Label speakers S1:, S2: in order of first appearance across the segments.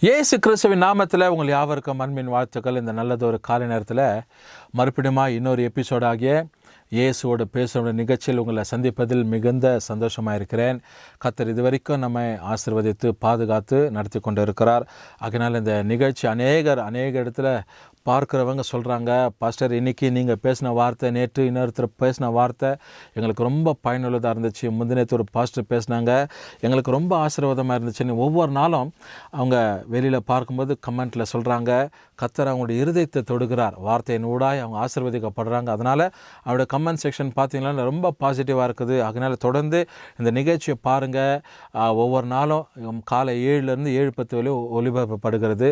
S1: இயேசு கிறிஸ்துவின் நாமத்தில் உங்கள் யாவருக்கும் அன்பின் வாழ்த்துக்கள். இந்த நல்லதொரு காலை நேரத்தில் மறுபடியும் இன்னொரு எபிசோடாகிய இயேசுவோடு பேசுகிற நிகழ்ச்சியில் உங்களை சந்திப்பதில் மிகுந்த சந்தோஷமாக இருக்கிறேன். கர்த்தர் இதுவரைக்கும் நம்மை ஆசீர்வதித்து பாதுகாத்து நடத்தி கொண்டு இருக்கிறார். அதனால் இந்த நிகழ்ச்சி அநேக இடத்துல பார்க்குறவங்க சொல்கிறாங்க, பாஸ்டர் இன்றைக்கி நீங்கள் பேசின வார்த்தை, நேற்று இன்னொருத்தர் பேசின வார்த்தை எங்களுக்கு ரொம்ப பயனுள்ளதாக இருந்துச்சு, முந்தினத்து ஒரு பாஸ்டர் பேசினாங்க எங்களுக்கு ரொம்ப ஆசீர்வாதமாக இருந்துச்சுன்னு ஒவ்வொரு நாளும் அவங்க வெளியில் பார்க்கும்போது கமெண்ட்டில் சொல்கிறாங்க. கர்த்தர் அவங்களுடைய இருதயத்தை தொடுகிறார், வார்த்தையின் ஊடாய் அவங்க ஆசீர்வதிக்கப்படுறாங்க. அதனால் அவருடைய கமெண்ட் செக்ஷன் பார்த்திங்கன்னா ரொம்ப பாசிட்டிவாக இருக்குது. அதனால் தொடர்ந்து இந்த நிகழ்ச்சியை பாருங்கள். ஒவ்வொரு நாளும் காலை 7லேருந்து 7:10 வரை ஒளிபரப்பப்படுகிறது.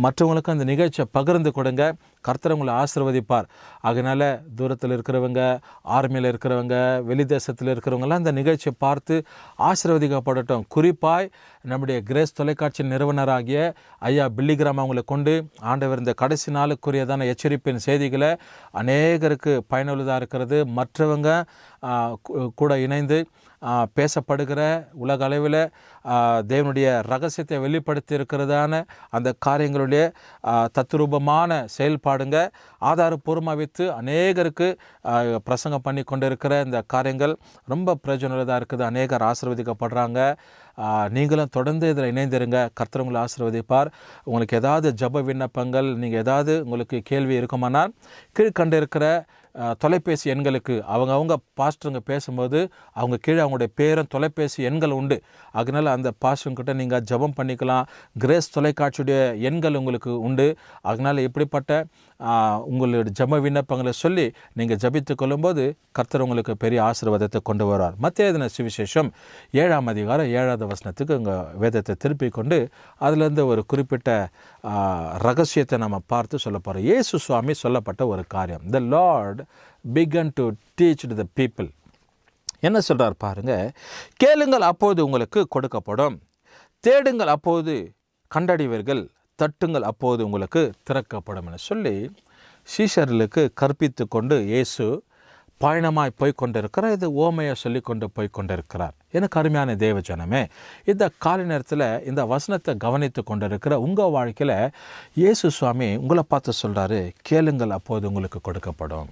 S1: மற்றவங்களுக்கும் அந்த நிகழ்ச்சியை பகிர்ந்து கொடுங்க. கர்த்தர் உங்களை ஆசீர்வதிப்பார். அதனால் தூரத்தில் இருக்கிறவங்க, ஆர்மியில் இருக்கிறவங்க, வெளி தேசத்தில் இருக்கிறவங்களாம் இந்த நிகழ்ச்சியை பார்த்து ஆசீர்வதிக்கப்படட்டும். குறிப்பாய் நம்முடைய கிரேஸ் தொலைக்காட்சி நிறுவனராகிய ஐயா பில்லிகிராம் அவங்களை கொண்டு ஆண்டவர் இந்த கடைசி நாளுக்குரியதான எச்சரிப்பின் செய்திகளை அநேகருக்கு பயனுள்ளதாக இருக்கிறது. மற்றவங்க கூட இணைந்து பேசப்படுகிற உலக அளவில் தேவனுடைய ரகசியத்தை வெளிப்படுத்தி இருக்கிறதான அந்த காரியங்களுடைய தத்ரூபமான செயல்பாடுங்க ஆதாரப்பூர்வமாக வைத்து அநேகருக்கு பிரசங்கம் பண்ணி கொண்டு இருக்கிற இந்த காரியங்கள் ரொம்ப பிரயோஜனமாக இருக்குது. அநேகர் ஆசீர்வதிக்கப்படுறாங்க. நீங்களும் தொடர்ந்து இதில் இணைந்திருங்க. கர்த்தர் உங்களை ஆசீர்வதிப்பார். உங்களுக்கு ஏதாவது ஜெப விண்ணப்பங்கள், நீங்கள் ஏதாவது உங்களுக்கு கேள்வி இருக்குமானால் கீழ்கண்டு இருக்கிற தொலைபேசி எண்களுக்கு அவங்க பாஸ்டருங்க பேசும்போது அவங்க கீழே அவங்களுடைய பேரும் தொலைபேசி எண்கள் உண்டு. அதனால் அந்த பாஸ்டர்கிட்ட நீங்கள் ஜெபம் பண்ணிக்கலாம். கிரேஸ் தொலைக்காட்சியுடைய எண்கள் உங்களுக்கு உண்டு. அதனால் இப்படிப்பட்ட உங்களுடைய ஜெப விண்ணப்பங்களை சொல்லி நீங்கள் ஜெபித்து கொள்ளும்போது கர்த்தர் உங்களுக்கு பெரிய ஆசீர்வாதத்தை கொண்டு வருவார். மத்தேயு சுவிசேஷம் 7ஆம் அதிகாரம் 7வது வசனத்துக்கு உங்கள் வேதத்தை திருப்பி கொண்டு அதிலேருந்து ஒரு குறிப்பிட்ட ரகசியத்தை நம்ம பார்த்து சொல்ல போகிறோம். இயேசு சுவாமி சொல்லப்பட்ட ஒரு காரியம். The Lord began to teach to the people. என்ன சொல்கிறார் பாருங்க. கேளுங்கள் அப்போது உங்களுக்கு கொடுக்கப்படும், தேடுங்கள் அப்போது கண்டடைவீர்கள், தட்டுங்கள் அப்போது உங்களுக்கு திறக்கப்படும் என சொல்லி சீஷர்களுக்கு கற்பித்து கொண்டு இயேசு பயணமாய் போய் கொண்டிருக்கிறார். இது ஓமையை சொல்லி கொண்டு போய் கொண்டிருக்கிறார். எனக்கு அருமையான தேவ ஜனமே, இந்த காலை நேரத்தில் இந்த வசனத்தை கவனித்து கொண்டிருக்கிற உங்கள் வாழ்க்கையில் இயேசு சுவாமி உங்களை பார்த்து சொல்கிறாரு, கேளுங்கள் அப்போது உங்களுக்கு கொடுக்கப்படும்.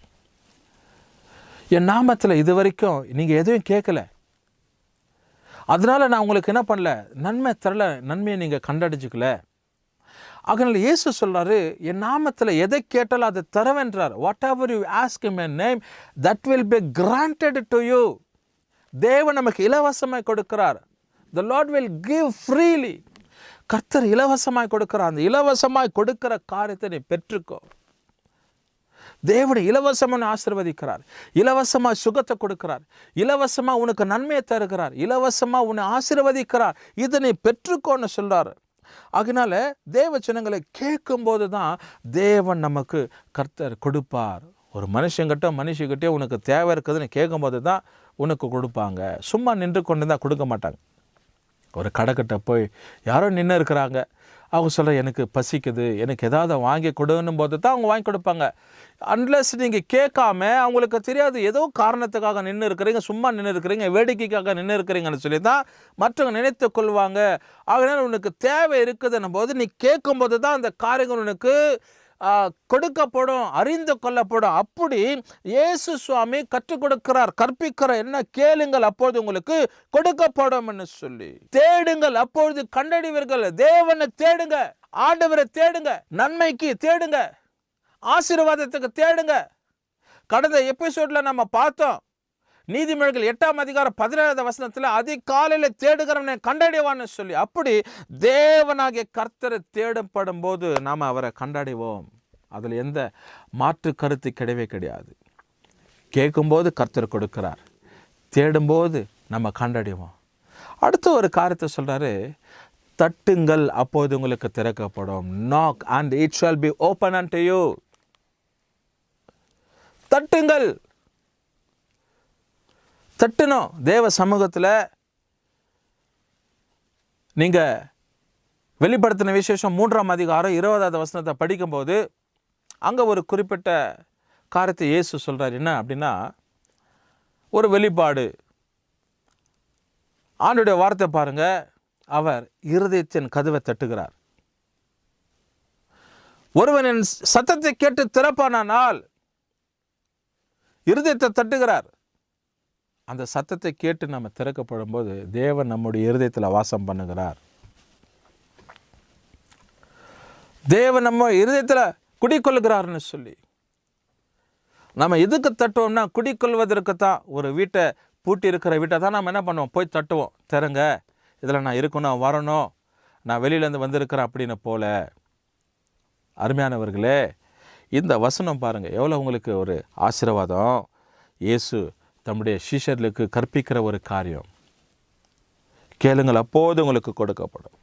S1: என் நாமத்தில் இது வரைக்கும் நீங்கள் எதுவும் கேட்கல, அதனால் நான் உங்களுக்கு என்ன பண்ணல, நன்மை தரல, நன்மையை நீங்கள் கண்டடிச்சுக்கல. அதனால் இயேசு சொல்கிறாரு, என் நாமத்தில் எதை கேட்டாலும் அதை தரவென்றார். Whatever you ask in my name that will be granted to you. தேவன் நமக்கு இலவசமாய் கொடுக்கிறார். The Lord will give freely. கர்த்தர் இலவசமாய் கொடுக்கிறார். அந்த இலவசமாய் கொடுக்கிற காரியத்தை நீ பெற்றுக்கோ. தேவனை இலவசமாக ஆசீர்வதிக்கிறார், இலவசமாக சுகத்தை கொடுக்கிறார், இலவசமாக உனக்கு நன்மையை தருகிறார், இலவசமாக உன்னை ஆசீர்வதிக்கிறார். இதை நீ பெற்றுக்கோன்னு சொல்கிறார். அதனால தேவ ஜனங்களை கேட்கும்போது தான் தேவன் நமக்கு கர்த்தர் கொடுப்பார். ஒரு மனுஷங்கிட்டே உனக்கு தேவை இருக்குதுன்னு கேட்கும்போது தான் உனக்கு கொடுப்பாங்க. சும்மா நின்று கொண்டு தான் கொடுக்க மாட்டாங்க. ஒரு கடைக்கிட்ட போய் யாரோ நின்று இருக்கிறாங்க, அவங்க சொல்கிற எனக்கு பசிக்குது, எனக்கு ஏதாவது வாங்கி கொடுன்னும் போது தான் அவங்க வாங்கி கொடுப்பாங்க. அன்லெஸ் நீங்கள் கேட்காம, அவங்களுக்கு தெரியாது ஏதோ காரணத்துக்காக நின்று இருக்கிறீங்க, சும்மா நின்று இருக்கிறீங்க, வேடிக்கைக்காக நின்று இருக்கிறீங்கன்னு சொல்லி தான் மற்றவங்க நினைத்து கொள்வாங்க. அதனால் உனக்கு தேவை இருக்குதுன்னும் போது நீ கேட்கும்போது தான் அந்த காரியங்கள் உனக்கு கொடுக்கப்படும், அறிந்து கொள்ளப்படும். அப்படி இயேசு சுவாமி கற்றுக் கொடுக்கிறார், கற்பிக்கிறார். என்ன? கேளுங்கள் அப்பொழுது உங்களுக்கு கொடுக்கப்படும் என்று சொல்லி, தேடுங்கள் அப்பொழுது கண்டடைவீர்கள். தேவனை தேடுங்க, ஆண்டவரை தேடுங்க, நன்மைக்கு தேடுங்க, ஆசீர்வாதத்துக்கு தேடுங்க. கடந்த எபிசோட்ல நம்ம பார்த்தோம், நீதிமொழிகள் 8ஆம் அதிகாரம் 17வது வசனத்தில் அதிகாலையில் தேடுகிறவனை கண்டடைவான்னு சொல்லி. அப்படி தேவனாகிய கர்த்தரை தேடப்படும் போது நாம் அவரை கண்டடைவோம். அதில் எந்த மாற்று கருத்து கிடையவே கிடையாது. கேட்கும்போது கர்த்தர் கொடுக்கிறார், தேடும்போது நம்ம கண்டடைவோம். அடுத்த ஒரு காரியத்தை சொல்கிறாரு, தட்டுங்கள் அப்போது உங்களுக்கு திறக்கப்படும். knock and it shall be open unto you. தட்டுங்கள். தட்டணும். தேவ சமூகத்தில் நீங்கள் வெளிப்படுத்தின விசேஷம் 3ஆம் அதிகாரம் 20வது வசனத்தை படிக்கும்போது அங்கே ஒரு குறிப்பிட்ட காரியத்தை இயேசு சொல்கிறார். என்ன அப்படின்னா, ஒரு வெளிப்பாடு. ஆண்டவருடைய வார்த்தை பாருங்கள், அவர் இருதயத்தின் கதவை தட்டுகிறார். ஒருவன் என் சத்தத்தை கேட்டு திறப்பானால், இருதயத்தை தட்டுகிறார். அந்த சத்தத்தை கேட்டு நம்ம திறக்கப்படும் போது தேவன் நம்முடைய இருதயத்தில் வாசம் பண்ணுகிறார். தேவன் நம்ம இருதயத்தில் குடிக்கொள்கிறார்னு சொல்லி நம்ம எதுக்கு தட்டுவோம்னா, குடிக்கொள்வதற்கு தான். ஒரு வீட்டை பூட்டி இருக்கிற வீட்டை தான் நம்ம என்ன பண்ணுவோம், போய் தட்டுவோம். திறங்க, இதில் நான் இருக்கணும், வரணும், நான் வெளியிலேருந்து வந்திருக்கிறேன் அப்படின்னு போல. அருமையானவர்களே, இந்த வசனம் பாருங்கள் எவ்வளோ உங்களுக்கு ஒரு ஆசீர்வாதம். இயேசு தம்முடைய சீஷர்களுக்கு கற்பிக்கிற ஒரு காரியம். கேளுங்கள், அப்போது உங்களுக்கு கொடுக்கப்படும்.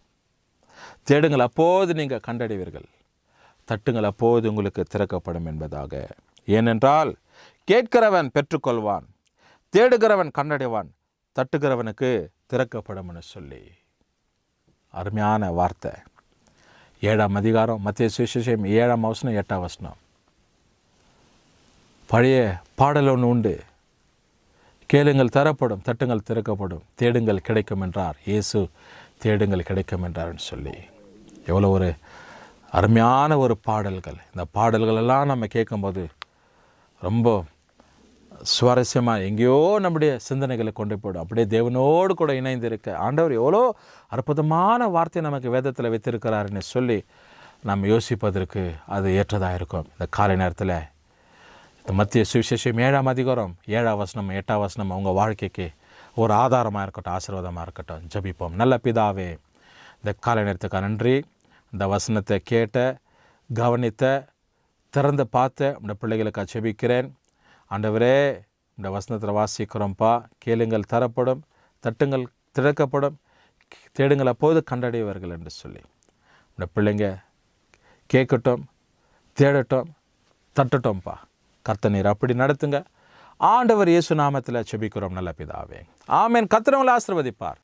S1: தேடுங்கள், அப்போது நீங்கள் கண்டடைவீர்கள். தட்டுங்கள், அப்போது உங்களுக்கு திறக்கப்படும் என்பதாக. ஏனென்றால் கேட்கிறவன் பெற்றுக்கொள்வான், தேடுகிறவன் கண்டடைவான், தட்டுகிறவனுக்கு திறக்கப்படும்னு சொல்லி. அருமையான வார்த்தை. 7ஆம் அதிகாரம் மத்தேயு சுவிசேஷம் 7ஆம் வசனம் 8ஆம் வசனம். பழைய பாடல் ஒன்று உண்டு. கேளுங்கள் தரப்படும், தட்டுங்கள் திறக்கப்படும், தேடுங்கள் கிடைக்கும் என்றார் இயேசு. தேடுங்கள் கிடைக்கும் என்றார்னு சொல்லி எவ்வளோ ஒரு அருமையான ஒரு பாடல்கள். இந்த பாடல்கள் எல்லாம் நம்ம கேட்கும்போது ரொம்ப சுவாரஸ்யமாக எங்கேயோ நம்முடைய சிந்தனைகளை கொண்டு போய்டும். அப்படியே தேவனோடு கூட இணைந்து இருக்க ஆண்டவர் எவ்வளோ அற்புதமான வார்த்தை நமக்கு வேதத்தில் வைத்திருக்கிறாருன்னு சொல்லி நம்ம யோசிப்பதற்கு அது ஏற்றதாக இருக்கும். இந்த காலை நேரத்தில் இந்த மத்தேயு சுவிசேஷம் 7ஆம் அதிகாரம் 7ஆம் வசனம் 8ஆம் வசனம் அவங்க வாழ்க்கைக்கு ஒரு ஆதாரமாக இருக்கட்டும், ஆசீர்வாதமாக இருக்கட்டும். ஜெபிப்போம். நல்ல பிதாவே, இந்த காலை நேரத்துக்கு நன்றி. இந்த வசனத்தை கேட்ட, கவனித்த, திறந்து பார்த்த இந்த பிள்ளைகளுக்கு ஜெபிக்கிறேன். ஆண்டவரே, இந்த வசனத்தில் வாசிக்கிறோம்ப்பா. கேளுங்கள் தரப்படும், தட்டுங்கள் திறக்கப்படும், தேடுங்கள் அப்போது கண்டடைவார்கள் என்று சொல்லி இந்த பிள்ளைங்க கேட்கட்டும், தேடட்டும், தட்டட்டும்ப்பா. கர்த்தர் நீர் அப்படி நடத்துங்க. ஆண்டவர் இயேசு நாமத்தில் ஜெபிக்கிறோம் நல்ல பிதாவே. ஆமென். கர்த்தர் உங்களை ஆசீர்வதிப்பார்.